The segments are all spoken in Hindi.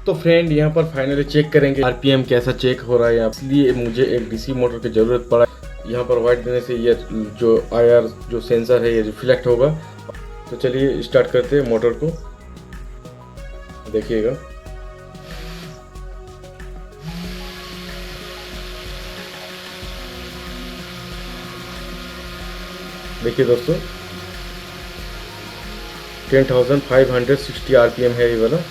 तो फ्रेंड यहाँ पर फाइनली चेक करेंगे आरपीएम कैसा चेक हो रहा है, इसलिए मुझे एक डीसी मोटर की ज़रूरत पड़ा। यहाँ पर वाइट देने से ये जो आईआर जो सेंसर है ये रिफ्लेक्ट होगा। तो चलिए स्टार्ट करते हैं मोटर को, देखिएगा। देखिए दोस्तों 10,560 आरपीएम है ये वाला।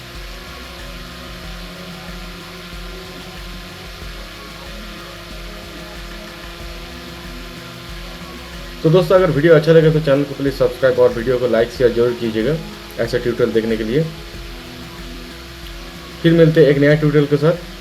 तो दोस्तों अगर वीडियो अच्छा लगे तो चैनल को प्लीज़ सब्सक्राइब और वीडियो को लाइक शेयर जरूर कीजिएगा ऐसा ट्यूटोरियल देखने के लिए। फिर मिलते हैं एक नया ट्यूटोरियल के साथ।